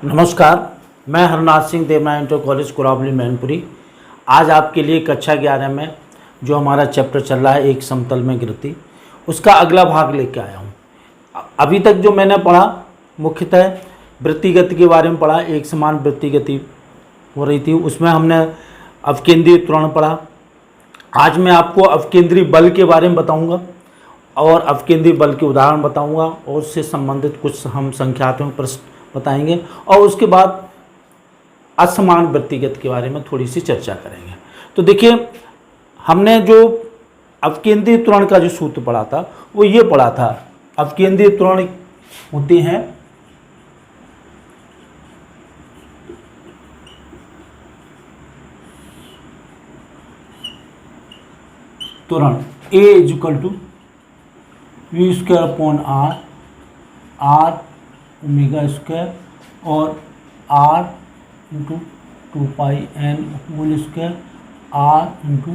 नमस्कार, मैं Harnath Singh Devnarayan inter college Kurawali Mainpuri. आज आपके लिए कक्षा 11 में जो हमारा चैप्टर चल रहा है एक समतल में गिरती, उसका अगला भाग लेके आया हूँ। अभी तक जो मैंने पढ़ा मुख्यतः वृत्ति गति के बारे में पढ़ा, एक समान वृत्ति गति हो रही थी, उसमें हमने अवकेंद्रीय त्वरण पढ़ा। आज मैं आपको अवकेंद्रीय बल के बारे में बताऊँगा और अवकेंद्रीय बल के उदाहरण बताऊँगा और उससे संबंधित कुछ हम संख्यात्मक प्रश्न बताएंगे और उसके बाद असमान वृत्तिगत के बारे में थोड़ी सी चर्चा करेंगे। तो देखिए, हमने जो अवकेंद्रीय त्वरण का जो सूत्र पढ़ा था वो ये पढ़ा था, अवकेंद्रीय त्वरण होते हैं त्वरण A equal to V square upon R omega square और R into 2πn whole square R into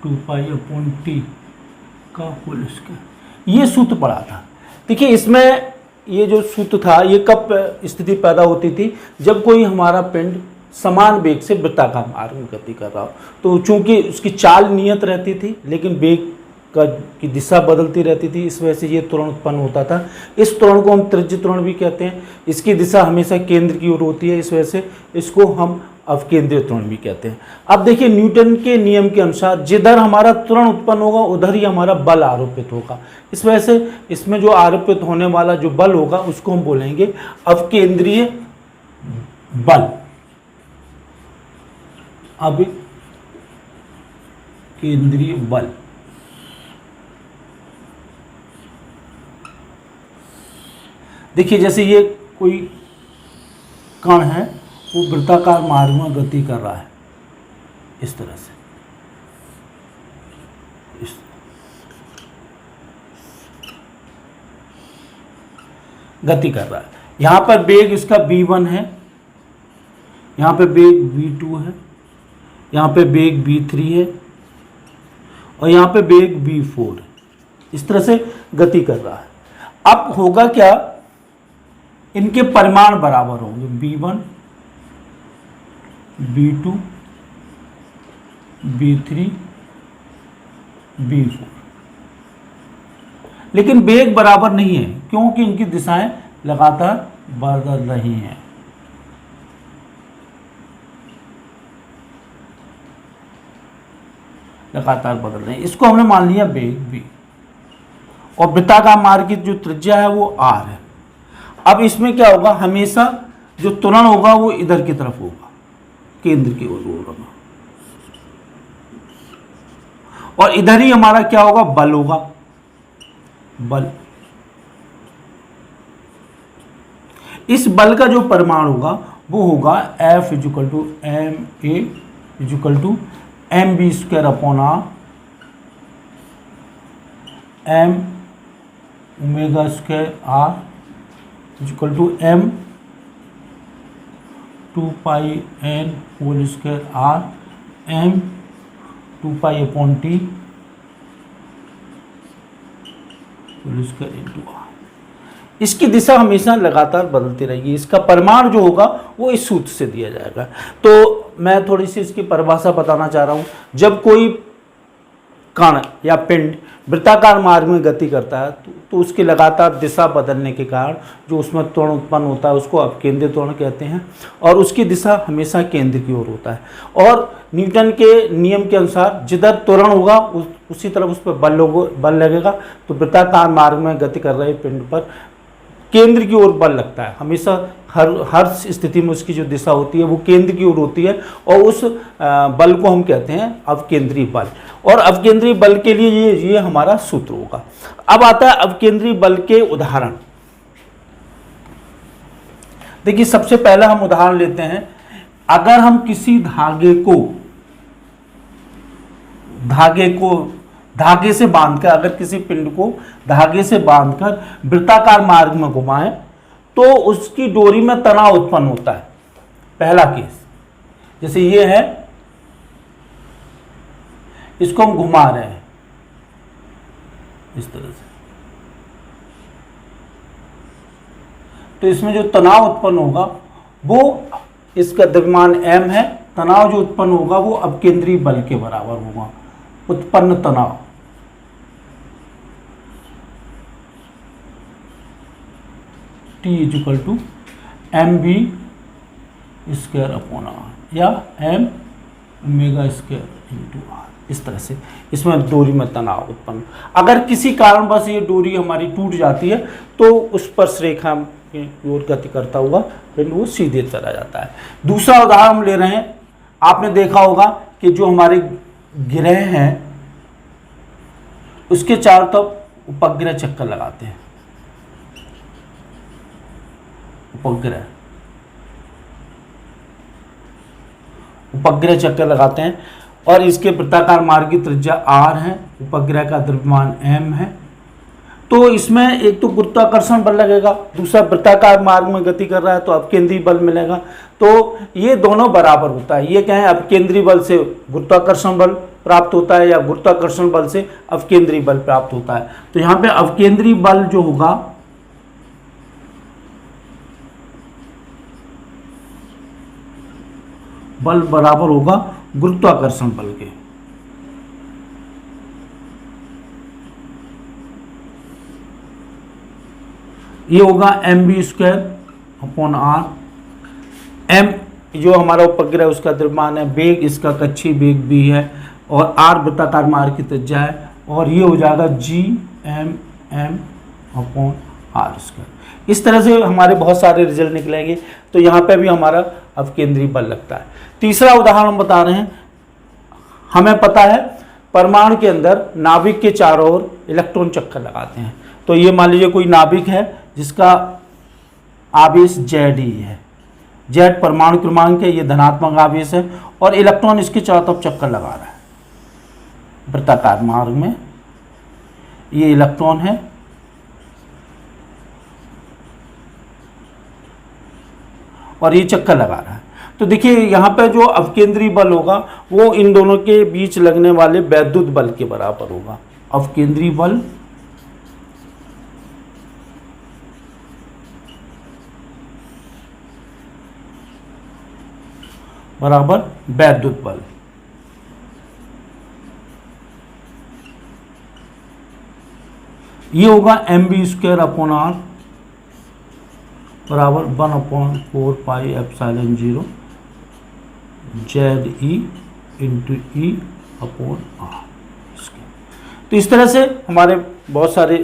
2π upon T का होल स्क्वायर, ये सूत्र पढ़ा था। देखिए, इसमें ये जो सूत्र था ये कब स्थिति पैदा होती थी, जब कोई हमारा पिंड समान वेग से वृत्ताकार मार्ग में गति कर रहा हो। तो चूंकि उसकी चाल नियत रहती थी लेकिन वेग की दिशा बदलती रहती थी, इस वजह से ये त्वरण उत्पन्न होता था। इस त्वरण को हम त्रिज्य त्वरण भी कहते हैं। इसकी दिशा हमेशा केंद्र की ओर होती है, इस वजह से इसको हम अवकेंद्रीय त्वरण भी कहते हैं। अब देखिए, न्यूटन के नियम के अनुसार जिधर हमारा त्वरण उत्पन्न होगा उधर ही हमारा बल आरोपित होगा। इस वजह से इसमें जो आरोपित होने वाला जो बल होगा उसको हम बोलेंगे अवकेंद्रीय बल। अवकेंद्रीय बल देखिए, जैसे ये कोई कण है वो वृत्ताकार मार्ग में गति कर रहा है, इस तरह से गति कर रहा है। यहाँ पर वेग इसका v1 है, यहाँ पे वेग v2 है, यहाँ पे वेग v3 है और यहाँ पे वेग v4 है। इस तरह से गति कर रहा है। अब होगा क्या, इनके परिमाण बराबर होंगे, v1 v2 v3 v4, लेकिन वेग बराबर नहीं है क्योंकि इनकी दिशाएं लगातार बदल रही हैं। लगातार बदल रहे हैं, इसको हमने मान लिया वेग v और वृत्ताकार मार्ग की जो त्रिज्या है वो r है। अब इसमें क्या होगा, हमेशा जो त्वरण होगा वो इधर की तरफ होगा, केंद्र की ओर होगा और इधर ही हमारा क्या होगा, बल होगा। बल, इस बल का जो परिमाण होगा वो होगा F equal to M A equal to M V square upon R M omega square R equal to M 2πn whole square R M 2π upon T whole square into R. इसकी दिशा हमेशा लगातार बदलती रहेगी। इसका परिमाण जो होगा वो इस सूत्र से दिया जाएगा। तो मैं थोड़ी सी इसकी परिभाषा बताना चाह रहा हूँ। जब कोई कण या पिंड वृत्ताकार मार्ग में गति करता है तो उसकी लगातार दिशा बदलने के कारण जो उसमें त्वरण उत्पन्न होता है उसको अपकेंद्रीय त्वरण कहते हैं और उसकी दिशा हमेशा केंद्र की ओर होता है। और न्यूटन के नियम के अनुसार जिधर त्वरण होगा उसी तरफ उस पर बल लगेगा। तो वृत्ताकार मार्ग में गति कर रहे पिंड पर केंद्र की ओर बल लगता है। हमेशा हर स्थिति में उसकी जो दिशा होती है वो केंद्र की ओर होती है और उस बल को हम कहते हैं अवकेंद्रीय बल। और अवकेंद्रीय बल के लिए ये हमारा सूत्र होगा। अब आता है अवकेंद्रीय बल के उदाहरण। देखिए, सबसे पहला हम उदाहरण लेते हैं। अगर हम किसी धागे से बांधकर, अगर किसी पिंड को धागे से बांधकर वृत्ताकार मार्ग में घुमाएं तो उसकी डोरी में तनाव उत्पन्न होता है। पहला केस, जैसे ये है, इसको हम घुमा रहे हैं इस तरह से, तो इसमें जो तनाव उत्पन्न होगा वो इसका द्रव्यमान m है, तनाव जो उत्पन्न होगा वो अपकेंद्री बल के बराबर होगा। उत्पन्न तनाव T equal to mv square upon r या m ओमेगा स्क्वायर इंटू r। इस तरह से इसमें डोरी में तनाव उत्पन्न, अगर किसी कारणवश ये डोरी हमारी टूट जाती है तो उस पर रेखा की ओर गति करता हुआ फिर वो सीधे चला जाता है। दूसरा उदाहरण हम ले रहे हैं, आपने देखा होगा कि जो हमारे ग्रह हैं उसके चारों तरफ उपग्रह चक्कर लगाते हैं। उपग्रह चक्कर लगाते हैं और इसके वृत्ताकार मार्ग की त्रिज्या r है, उपग्रह का द्रव्यमान m है। तो इसमें एक तो गुरुत्वाकर्षण बल लगेगा, दूसरा वृत्ताकार मार्ग में गति कर रहा है तो अपकेंद्रीय बल मिलेगा। तो ये दोनों बराबर होता है। ये क्या है, अपकेंद्रीय बल से गुरुत्वाकर्षण बल प्राप्त होता है या गुरुत्वाकर्षण बल से अपकेंद्रीय बल प्राप्त होता है। तो यहाँ पे अपकेंद्रीय बल जो होगा बल बराबर होगा गुरुत्वाकर्षण बल के। ये होगा mv square upon r। m जो हमारा उपग्रह उसका द्रव्यमान है, वेग इसका कक्षीय वेग v है और r वृत्ताकार मार्ग की त्रिज्या है और ये हो जाएगा gm अपॉन r स्क्वायर। इस तरह से हमारे बहुत सारे रिजल्ट निकलेंगे। तो यहाँ पे भी हमारा अपकेंद्रीय बल लगता है। तीसरा उदाहरण हम बता रहे हैं, हमें पता है परमाणु के अंदर नाभिक के चारों ओर इलेक्ट्रॉन चक्कर लगाते हैं। तो ये मान लीजिए कोई नाभिक है जिसका आवेश Ze है, Z परमाणु क्रमांक है, ये धनात्मक आवेश है और इलेक्ट्रॉन इसके चारों तरफ चक्कर लगा रहा है वृत्ताकार मार्ग में। ये इलेक्ट्रॉन है और ये चक्कर लगा रहा है। तो देखिए यहाँ पे जो अपकेंद्रीय बल होगा वो इन दोनों के बीच लगने वाले वैद्युत बल के बराबर होगा। अपकेंद्रीय बल बराबर वैद्युत बल। ये होगा mv स्क्वायर अपॉन r बराबर 1/4 pi epsilon 0 ZE into E upon r। तो इस तरह से हमारे बहुत सारे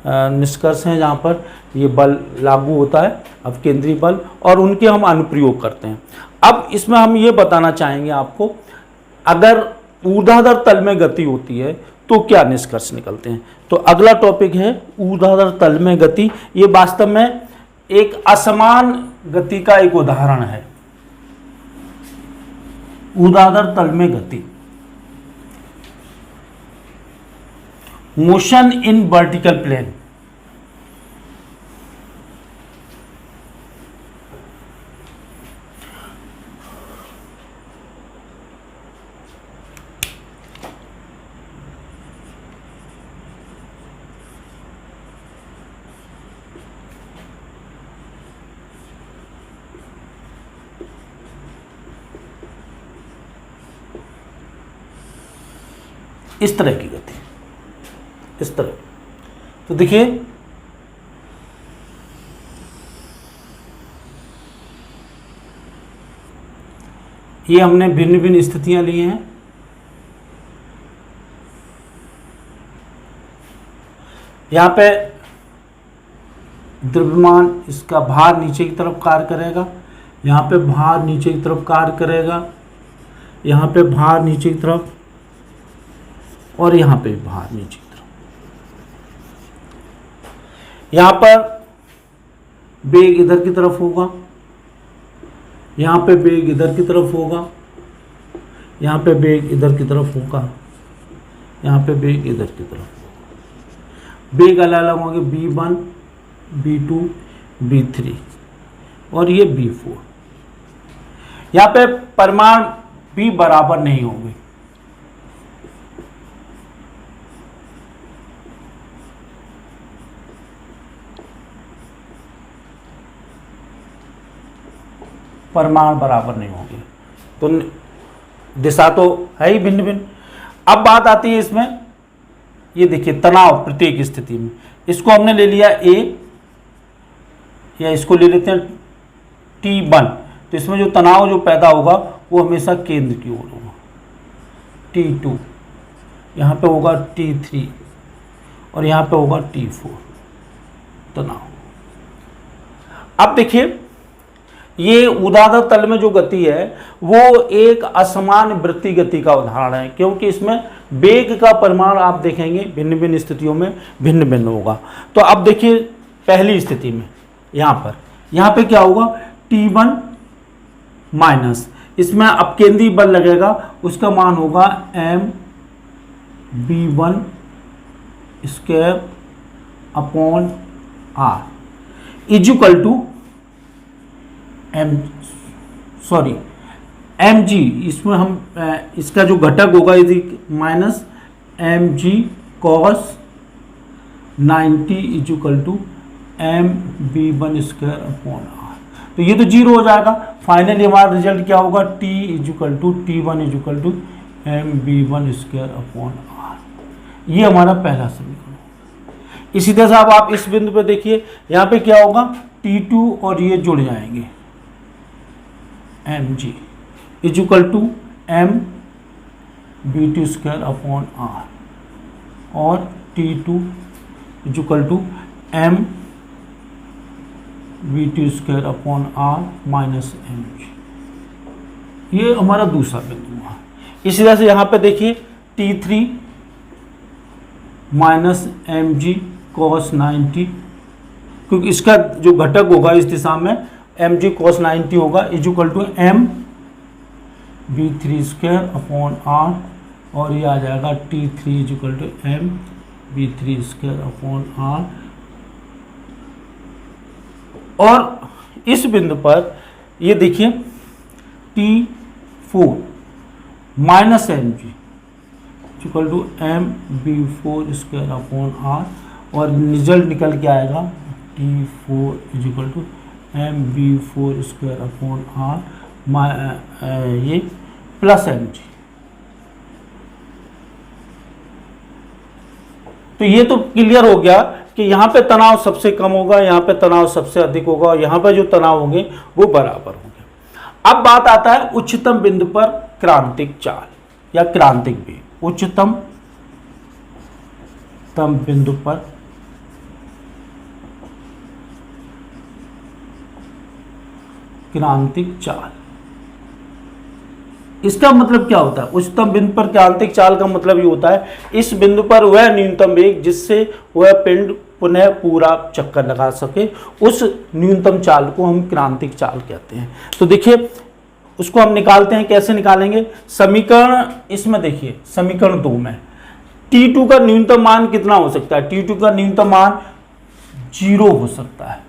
निष्कर्ष हैं जहाँ पर ये बल लागू होता है, अपकेंद्रीय बल, और उनके हम अनुप्रयोग करते हैं। अब इसमें हम ये बताना चाहेंगे आपको, अगर ऊर्ध्वाधर तल में गति होती है तो क्या निष्कर्ष निकलते हैं। तो अगला टॉपिक है ऊर्ध्वाधर तल में गति। ये वास्तव में एक असमान गति का एक उदाहरण है। ऊर्ध्वाधर तल में गति, मोशन इन वर्टिकल प्लेन। इस तरह की गति, इस तरह। तो देखिए ये हमने भिन्न भिन्न स्थितियां ली हैं। यहां पे द्रव्यमान इसका भार नीचे की तरफ कार्य करेगा, यहां पे भार नीचे की तरफ कार्य करेगा, यहां पे भार नीचे की तरफ और यहां पे भार नीचे की तरफ। यहां पर वेग इधर की तरफ होगा, यहां पे वेग इधर की तरफ होगा, यहां पे वेग इधर की तरफ होगा, यहां पे वेग इधर की तरफ होगा। वेग अलग अलग होंगे, B1 B2 B3 और ये B4। यहां पे परिमाण भी बराबर नहीं होंगे। परमाणु बराबर नहीं होंगे, तो दिशा तो है ही भिन्न भिन्न। अब बात आती है इसमें, ये देखिए तनाव प्रत्येक स्थिति में, इसको हमने ले लिया A या इसको ले लेते हैं T1, तो इसमें जो तनाव जो पैदा होगा वो हमेशा केंद्र की ओर होगा। T2 यहाँ पे होगा, T3 और यहाँ पे होगा T4 तनाव। अब देखिए ये ऊर्ध्वाधर तल में जो गति है वो एक असमान वृत्तीय गति का उदाहरण है, क्योंकि इसमें वेग का परिमाण आप देखेंगे भिन्न भिन्न स्थितियों में भिन्न भिन्न होगा। तो अब देखिए पहली स्थिति में यहाँ पे क्या होगा, T1 माइनस, इसमें अपकेंद्री बल लगेगा, उसका मान होगा mv1 square upon r equal to mg, इसमें हम इसका जो घटक होगा यदि minus mg cos 90 equal to mv1 square upon r। तो ये तो जीरो हो जाएगा। फाइनली हमारा रिजल्ट क्या होगा, t equal to T1 equal to mv1 square upon r। ये हमारा पहला समीकरण। इसी तरह से अब आप इस बिंदु पे देखिए, यहाँ पे क्या होगा, T2 और ये जुड़ जाएंगे, mg equal to mv2 square upon r और T2 equal to mv2 square upon r minus mg। ये हमारा दूसरा बिंदु है। इसी तरह से यहाँ पे देखिए T3 माइनस mg cos 90, क्योंकि इसका जो घटक होगा इस दिशा में mg cos 90 होगा equal to mv3 square upon r और ये आ जाएगा T3 equal to mv3 square upon r। और इस बिंदु पर ये देखिए T4 minus mg equal to mv4 square upon r और रिजल्ट निकल के आएगा T4 equal to mv4 square upon r ये प्लस mg। तो ये तो क्लियर हो गया कि यहाँ पे तनाव सबसे कम होगा, यहाँ पे तनाव सबसे अधिक होगा और यहाँ पे जो तनाव होंगे वो बराबर होंगे। अब बात आता है उच्चतम बिंदु पर क्रांतिक चाल या क्रांतिक वेग। उच्चतम बिंदु पर क्रांतिक चाल, इसका मतलब क्या होता है, उच्चतम बिंदु पर क्रांतिक चाल का मतलब ये होता है इस बिंदु पर वह न्यूनतम वेग जिससे वह पिंड पुनः पूरा चक्कर लगा सके, उस न्यूनतम चाल को हम क्रांतिक चाल कहते हैं। तो देखिए उसको हम निकालते हैं, कैसे निकालेंगे, समीकरण इसमें देखिए समीकरण 2 में T2 का न्यूनतम मान कितना हो सकता है, T2 का न्यूनतम मान 0 हो सकता है।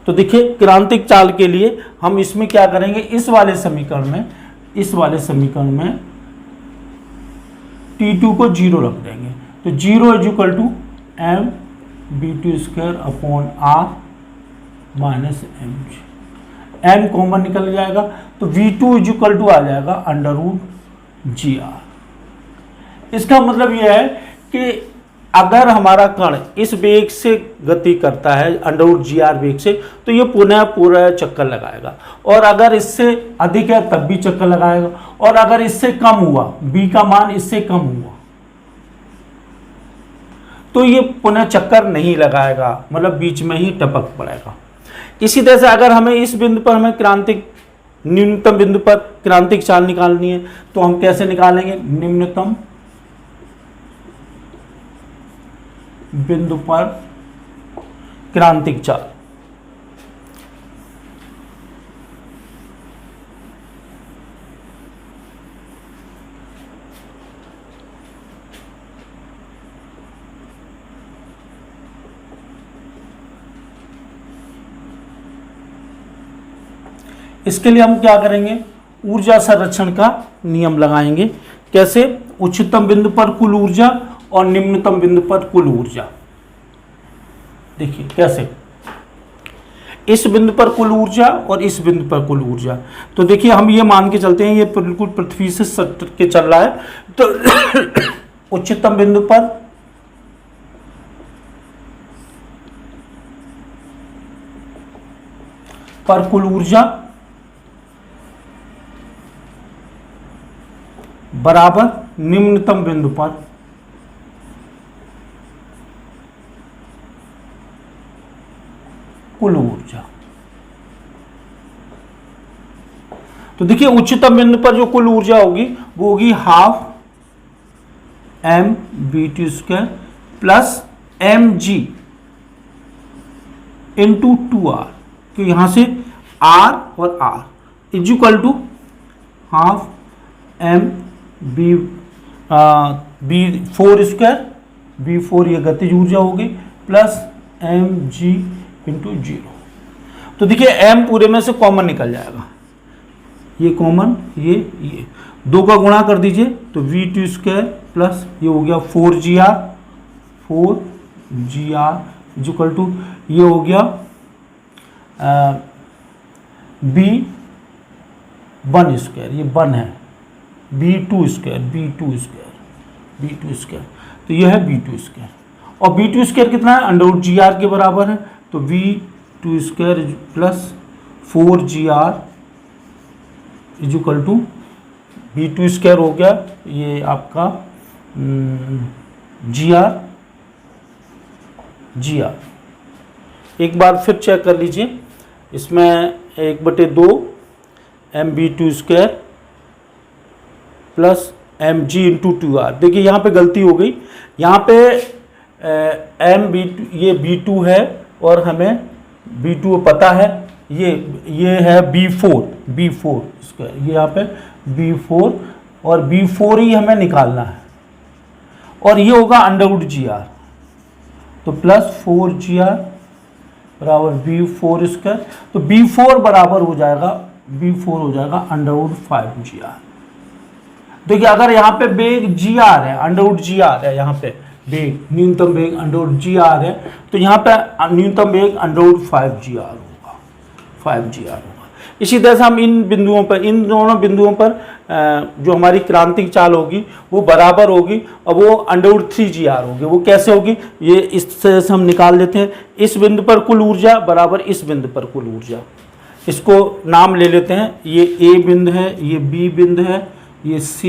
तो देखिए क्रांतिक चाल के लिए हम इसमें क्या करेंगे, इस वाले समीकरण में T2 को 0 रख देंगे, तो 0 equal to mv2 square upon r minus mg, m common निकल जाएगा तो v2 इक्वल टू आ जाएगा अंडर रूट gr। इसका मतलब यह है कि अगर हमारा कण इस वेग से गति करता है अंडर रूट gr वेग से, तो ये पुनः पूरा चक्कर लगाएगा, और अगर इससे अधिक है तब भी चक्कर लगाएगा, और अगर इससे कम हुआ, b का मान इससे कम हुआ, तो ये पुनः चक्कर नहीं लगाएगा, मतलब बीच में ही टपक पड़ेगा। इसी तरह से अगर हमें इस बिंदु पर हमें क्रांतिक न्यूनतम बिंदु पर क्रांतिक चाल निकालनी है, तो हम कैसे निकालेंगे, निम्नतम बिंदु पर क्रांतिक चाल। इसके लिए हम क्या करेंगे, ऊर्जा संरक्षण का नियम लगाएंगे। कैसे, उच्चतम बिंदु पर कुल ऊर्जा और निम्नतम बिंदु पर कुल ऊर्जा। देखिए कैसे, इस बिंदु पर कुल ऊर्जा और इस बिंदु पर कुल ऊर्जा। तो देखिए हम ये मान के चलते हैं ये बिल्कुल पृथ्वी से सट के चल रहा है, तो उच्चतम बिंदु पर कुल ऊर्जा बराबर निम्नतम बिंदु पर कुल ऊर्जा। तो देखिए उच्चतम बिंदु पर जो कुल ऊर्जा होगी वो होगी half mv² plus mg into 2r, तो यहां से r और r is equal to half v4 ये गतिज ऊर्जा होगी प्लस mg इंटू 0। तो देखिए m पूरे में से कॉमन निकल जाएगा, ये कॉमन, ये दो का गुणा कर दीजिए तो v² प्लस ये हो गया 4gr इक्वल टू ये हो गया b1², ये 1 है, b2², तो ये है b2², और b2² कितना है √gr के बराबर है, तो v2² plus 4gr equal to b2² हो गया ये आपका gr। एक बार फिर चेक कर लीजिए, इसमें 1/2 mv2² plus mg into 2r। देखिए यहाँ पे गलती हो गई, यहाँ पे ये b2 है और हमें b2 पता है, ये है b4 स्क्वायर, ये यहाँ पे b4 और b4 ही हमें निकालना है, और ये होगा √gr, तो प्लस 4gr बराबर b4², तो b4 बराबर हो जाएगा √5gr। देखिए अगर यहाँ पे वेग gr है, √gr है, यहाँ पे वेग न्यूनतम वेग √gr है, तो यहाँ पे न्यूनतम वेग √5gr होगा, 5gr होगा। इसी तरह से हम इन दोनों बिंदुओं पर जो हमारी क्रांतिक चाल होगी वो बराबर होगी, और वो √3gr होगी। वो कैसे होगी, ये इस तरह से हम निकाल लेते हैं, इस बिंदु पर कुल ऊर्जा बराबर इस बिंदु पर कुल ऊर्जा। इसको नाम ले लेते हैं, ये A बिंदु है, ये B बिंदु है, ये C,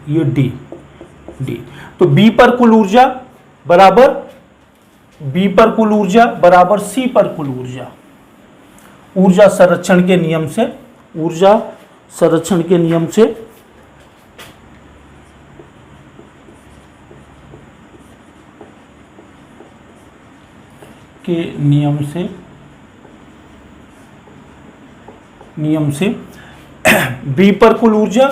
ये D। तो B पर कुल ऊर्जा बराबर C पर कुल ऊर्जा। ऊर्जा संरक्षण के नियम से B पर कुल ऊर्जा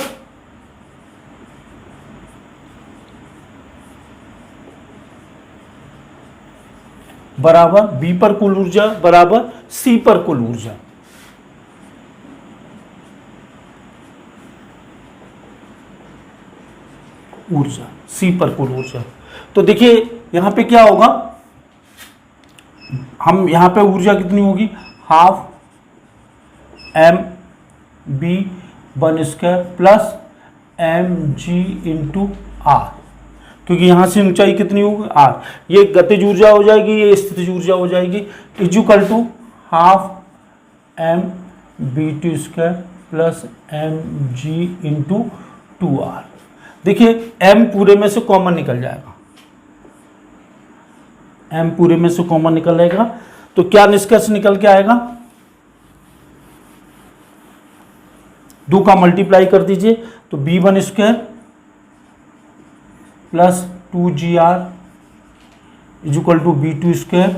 बराबर C पर कुल ऊर्जा। C पर कुल ऊर्जा। तो देखिए यहां पे क्या होगा, हम यहां पे ऊर्जा कितनी होगी, half mv1² plus mg into r, क्योंकि यहां से ऊंचाई कितनी होगी r, ये गतिज ऊर्जा हो जाएगी, ये स्थितिज ऊर्जा हो जाएगी, equal to half mv2² plus mg into 2r। देखिए m पूरे में से कॉमन निकल जाएगा, तो क्या निष्कर्ष निकल के आएगा, 2 का मल्टीप्लाई कर दीजिए तो b1² plus 2gr equal to b2²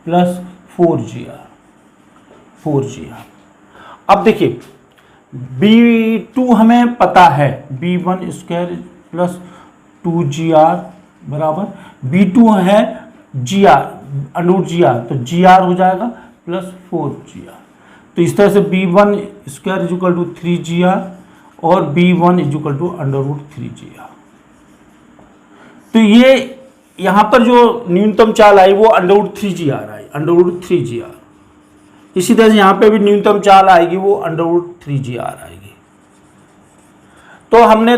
plus 4gr। अब देखिए b2 हमें पता है, b1² प्लस 2gr बराबर b2 है gr √gr, तो gr हो जाएगा प्लस 4gr। तो इस तरह से b1² इक्वल टू 3gr और b1 इक्वल टू √3gr। तो ये यहाँ पर जो न्यूनतम चाल आई वो √3GR आई, √3GR। इसी तरह से यहाँ पे भी न्यूनतम चाल आएगी वो √3GR आएगी। तो हमने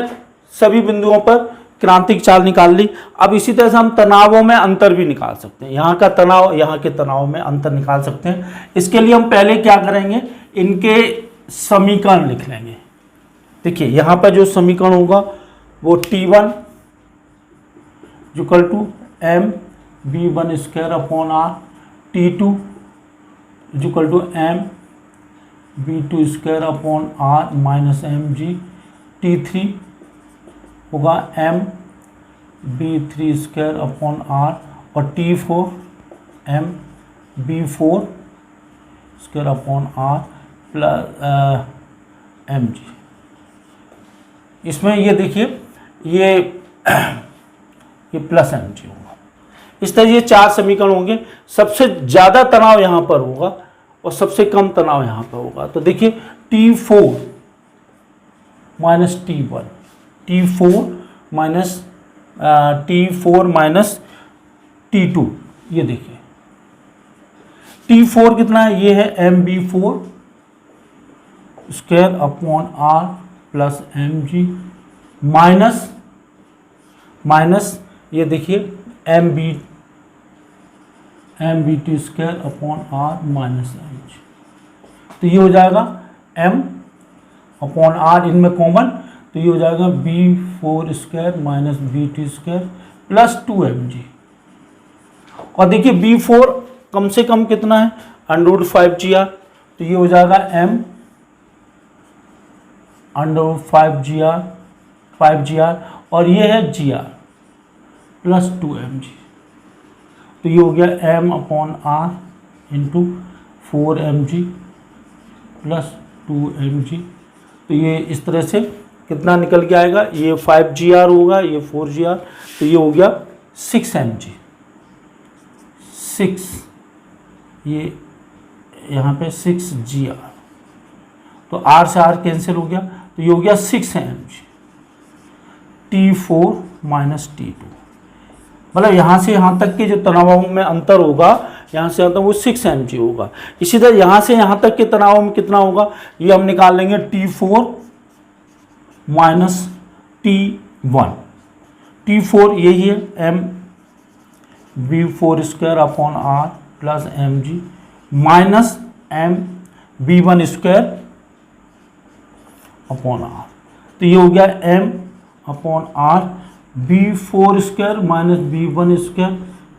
सभी बिंदुओं पर क्रांतिक चाल निकाल ली। अब इसी तरह से हम तनावों में अंतर भी निकाल सकते हैं, यहाँ का तनाव यहाँ के तनाव में अंतर निकाल सकते हैं। इसके लिए हम पहले क्या करेंगे, इनके समीकरण लिख लेंगे। देखिए यहाँ पर जो समीकरण होगा वो T1 equal to mv1² T2 equal to mv2² -mg, T3 होगा mv3² और T4 mv4² प्लस mg। इसमें ये देखिए ये प्लस mg होगा। इस तरह ये 4 समीकरण होंगे। सबसे ज़्यादा तनाव यहाँ पर होगा और सबसे कम तनाव यहाँ पर होगा। तो देखिए T4 - T1, T4 - T2, ये देखिए T4 कितना है, ये है mv4² प्लस mg माइनस ये देखिए mv2² माइनस mg। तो ये हो जाएगा m/r, इनमें कॉमन, तो ये हो जाएगा b4² minus b2² plus 2mg। और देखिए b4 कम से कम कितना है, √5GR, तो ये हो जाएगा m/5GR और ये है GR प्लस 2mg। तो ये हो गया m/r into 4mg plus 2mg। तो ये इस तरह से कितना निकल के आएगा, ये 5GR होगा, ये 4GR, तो ये हो गया 6mg। 6, ये यहाँ पे 6GR, तो R से R कैंसिल हो गया, तो ये हो गया 6mg T4 माइनस T2। मतलब यहाँ से यहाँ तक के जो तनावों में अंतर होगा, यहाँ से यहाँ तक वो 6mg होगा। इसी तरह यहाँ से यहाँ तक के तनाव में कितना होगा, ये हम निकाल लेंगे T4 माइनस T1। T4 यही है mv4² plus mg minus mv1² तो ये हो गया m/r b4² minus b1²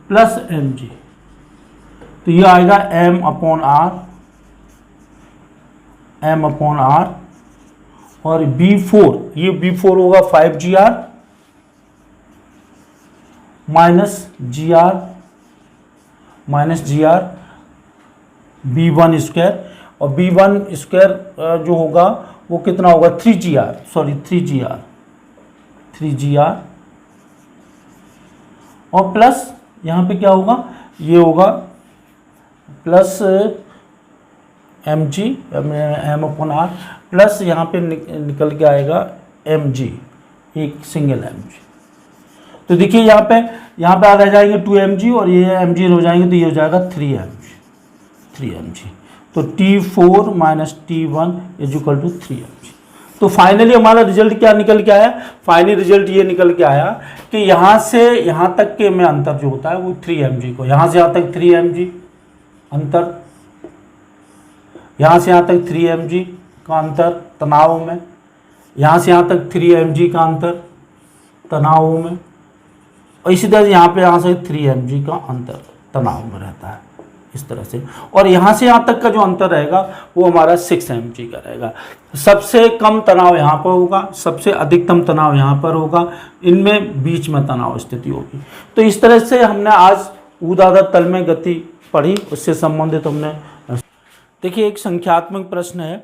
plus mg। तो ये आएगा m/r और b4, ये b4 होगा 5GR माइनस GR b1² और b1² जो होगा वो कितना होगा 3GR और प्लस यहाँ पे क्या होगा, ये होगा प्लस mg m/r प्लस यहाँ पे निकल के आएगा mg, एक सिंगल mg। तो देखिए यहाँ पे आ रह जाएंगे 2mg और ये mg हो जाएंगे, तो ये हो जाएगा 3mg। तो T4 minus T1 equal to 3mg। तो फाइनली हमारा रिजल्ट क्या निकल के आया, फाइनल रिजल्ट ये निकल के आया कि यहाँ से यहाँ तक के में अंतर जो होता है वो 3mg को, यहाँ से यहाँ तक 3mg अंतर, यहाँ से यहाँ तक 3mg का अंतर तनावों में, यहाँ से यहाँ तक 3mg का अंतर तनावों में, और इसी तरह से यहाँ से 3mg का अंतर तनाव में रहता है इस तरह से। और यहाँ से यहाँ तक का जो अंतर रहेगा वो हमारा 6mg का रहेगा। सबसे कम तनाव यहाँ पर होगा, सबसे अधिकतम तनाव यहाँ पर होगा, इनमें बीच में तनाव स्थिति होगी। तो इस तरह से हमने आज ऊर्ध्वाधर तल में गति पढ़ी, उससे संबंधित हमने। देखिए एक संख्यात्मक प्रश्न है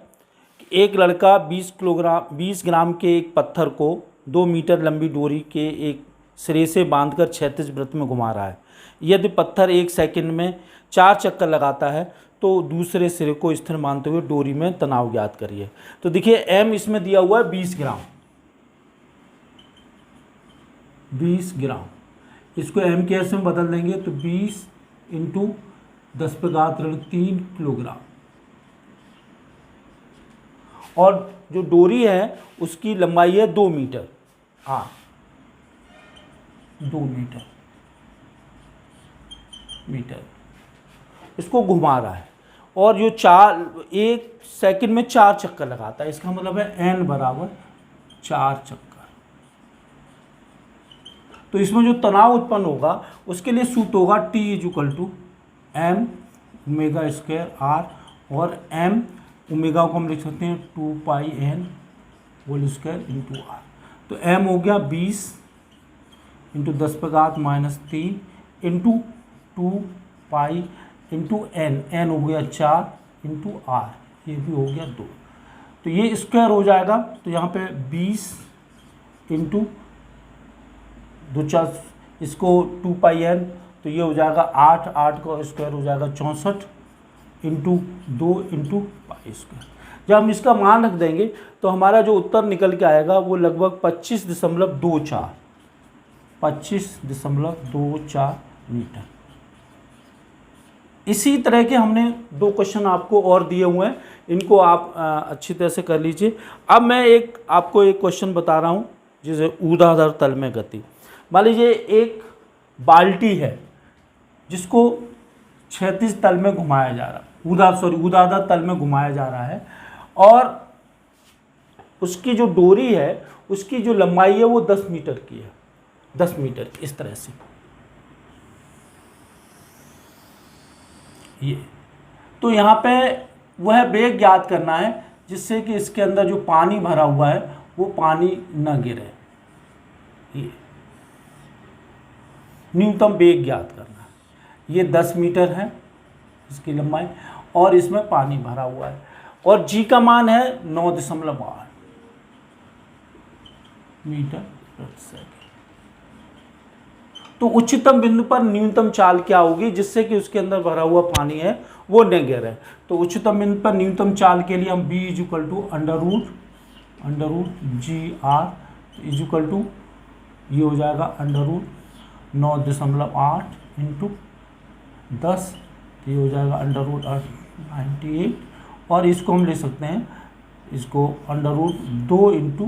कि एक लड़का 20 ग्राम के एक पत्थर को 2 मीटर लंबी डोरी के एक सिरे से बांधकर क्षैतिज वृत्त में घुमा रहा है। यदि पत्थर 1 सेकंड में 4 चक्कर लगाता है तो दूसरे सिरे को स्थिर मानते हुए डोरी में तनाव ज्ञात करिए। तो देखिए m इसमें दिया हुआ है 20 ग्राम। इसको एम के एस में बदल देंगे तो 20 इंटू 10⁻³ किलोग्राम। और जो डोरी है उसकी लंबाई है 2 मीटर, 2 मीटर। इसको घुमा रहा है और जो 1 सेकंड में 4 चक्कर लगाता है, इसका मतलब है n बराबर 4 चक्कर। तो इसमें जो तनाव उत्पन्न होगा उसके लिए सूत्र होगा T = m ω² r, और m ओमेगा को हम लिख सकते हैं 2πn² × r। तो m हो गया 20 इंटू 10⁻³ इंटू 2π इंटू n हो गया 4 इंटू r, ये भी हो गया 2। तो ये स्क्वायर हो जाएगा, तो यहाँ पे 20 इंटू 2 4, इसको 2πn, तो ये हो जाएगा 8 का स्क्वायर हो जाएगा 64 इंटू 2 इंटू π²। जब हम इसका मान रख देंगे तो हमारा जो उत्तर निकल के आएगा वो लगभग 25.24 मीटर। इसी तरह के हमने 2 क्वेश्चन आपको और दिए हुए हैं, इनको आप अच्छी तरह से कर लीजिए। अब मैं आपको एक क्वेश्चन बता रहा हूँ, जिसे ऊर्ध्वाधर तल में गति। मान लीजिए एक बाल्टी है जिसको क्षैतिज तल में घुमाया जा रहा है, ऊर्ध्वाधर तल में घुमाया जा रहा है, और उसकी जो डोरी है उसकी जो लंबाई है वो 10 मीटर की है, 10 मीटर इस तरह से। ये तो यहाँ पे वह वेग ज्ञात करना है जिससे कि इसके अंदर जो पानी भरा हुआ है वो पानी न गिरे। ये न्यूनतम वेग ज्ञात करना है। ये 10 मीटर है इसकी लंबाई, और इसमें पानी भरा हुआ है, और जी का मान है 9.8 मीटर प्रति सेकंड। तो उच्चतम बिंदु पर न्यूनतम चाल क्या होगी जिससे कि उसके अंदर भरा हुआ पानी है वो न गिरे। तो उच्चतम बिंदु पर न्यूनतम चाल के लिए हम B = √GR = ये हो जाएगा √9.8 इंटू 10, ये हो जाएगा √98, और इसको हम ले सकते हैं, इसको √2 इंटू,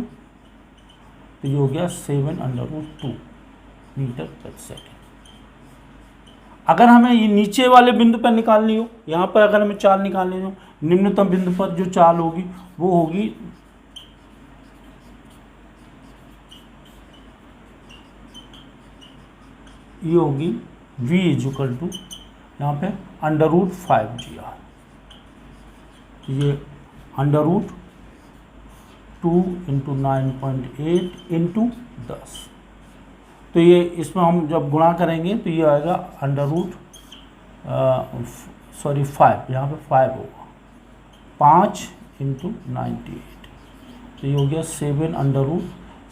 तो ये हो गया 7√2 मीटर प्रति सेकंड। अगर हमें ये नीचे वाले बिंदु पर निकालनी हो, यहाँ पर अगर हमें चाल निकालनी हो, निम्नतम बिंदु पर जो चाल होगी वो होगी ये होगी V = यहाँ पे √5GR, ये √2 इंटू 9.8 इंटू 10। तो ये इसमें हम जब गुणा करेंगे तो ये आएगा 5, यहाँ पे 5 होगा, 5 इंटू 98, तो ये हो गया 7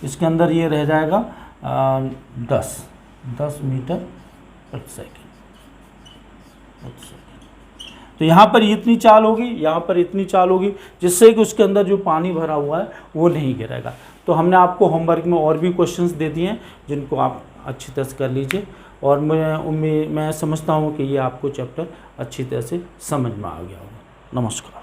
इसके अंदर ये रह जाएगा 10 मीटर प्रति सेकंड। तो यहाँ पर इतनी चाल होगी, यहाँ पर इतनी चाल होगी, जिससे कि उसके अंदर जो पानी भरा हुआ है वो नहीं गिरेगा। तो हमने आपको होमवर्क में और भी क्वेश्चंस दे दिए हैं जिनको आप अच्छी तरह से कर लीजिए, और मैं समझता हूँ कि ये आपको चैप्टर अच्छी तरह से समझ में आ गया होगा। नमस्कार।